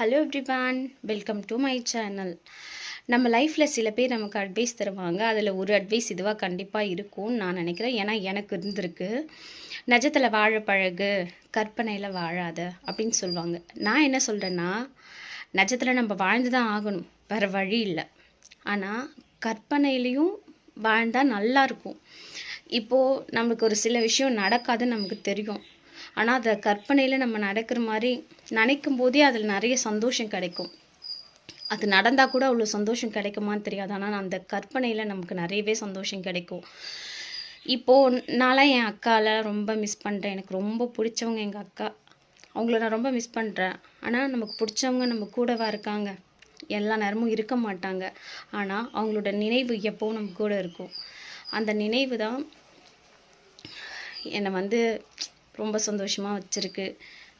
Hello everyone, welcome to my channel. நம்ம லைஃப்பில் சில பேர் நமக்கு அட்வைஸ் தருவாங்க. அதில் ஒரு அட்வைஸ் இதுவாக கண்டிப்பாக இருக்கும்னு நான் நினைக்கிறேன். ஏன்னா எனக்கு இருந்திருக்கு. நிஜத்தில் வாழ பழகு, கற்பனையில் வாழாத அப்படின்னு சொல்லுவாங்க. நான் என்ன சொல்கிறேன்னா, நிஜத்தில் நம்ம வாழ்ந்து தான் ஆகணும், வேறு வழி இல்லை. ஆனால் கற்பனையிலையும் வாழ்ந்தால் நல்லாயிருக்கும். இப்போது நமக்கு ஒரு சில விஷயம் நடக்காதுன்னு நமக்கு தெரியும். ஆனால் அதை கற்பனையில் நம்ம நடக்கிற மாதிரி நினைக்கும் போதே அதில் நிறைய சந்தோஷம் கிடைக்கும். அது நடந்தால் கூட அவ்வளோ சந்தோஷம் கிடைக்குமான்னு தெரியாது. ஆனால் அந்த கற்பனையில் நமக்கு நிறையவே சந்தோஷம் கிடைக்கும். இப்போது நான்லாம் என் அக்காலாம் ரொம்ப மிஸ் பண்ணுறேன். எனக்கு ரொம்ப பிடிச்சவங்க எங்கள் அக்கா. அவங்கள நான் ரொம்ப மிஸ் பண்ணுறேன். ஆனால் நமக்கு பிடிச்சவங்க நம்ம கூடவா இருக்காங்க? எல்லா நேரமும் இருக்க மாட்டாங்க. ஆனால் அவங்களோட நினைவு எப்போவும் நம்ம கூட இருக்கும். அந்த நினைவு தான் என்னை ரொம்ப சந்தோஷமாக வச்சுருக்கு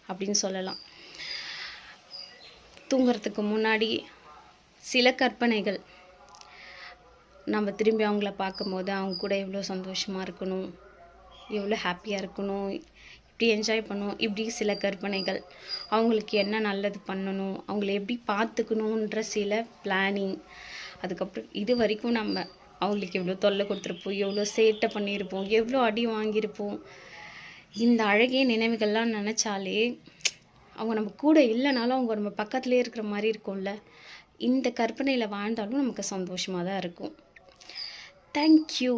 அப்படின்னு சொல்லலாம். தூங்குறதுக்கு முன்னாடி சில கற்பனைகள், நம்ம திரும்பி அவங்கள பார்க்கும்போது அவங்க கூட எவ்வளோ சந்தோஷமாக இருக்கணும், எவ்வளோ ஹாப்பியாக இருக்கணும், இப்படி என்ஜாய் பண்ணணும், இப்படி சில கற்பனைகள், அவங்களுக்கு என்ன நல்லது பண்ணணும், அவங்கள எப்படி பார்த்துக்கணுன்ற சில பிளானிங். அதுக்கப்புறம் இது வரைக்கும் நம்ம அவங்களுக்கு எவ்வளோ தொல்லை கொடுத்துருப்போம், எவ்வளோ சேட்டை பண்ணியிருப்போம், எவ்வளோ அடி வாங்கியிருப்போம். இந்த அழகிய நினைவுகள்லாம் நினச்சாலே அவங்க நம்ம கூட இல்லைனாலும் அவங்க நம்ம பக்கத்துலேயே இருக்கிற மாதிரி இருக்கும்ல. இந்த கற்பனையில் வாழ்ந்தாலும் நமக்கு சந்தோஷமாக தான் இருக்கும். தேங்க்யூ.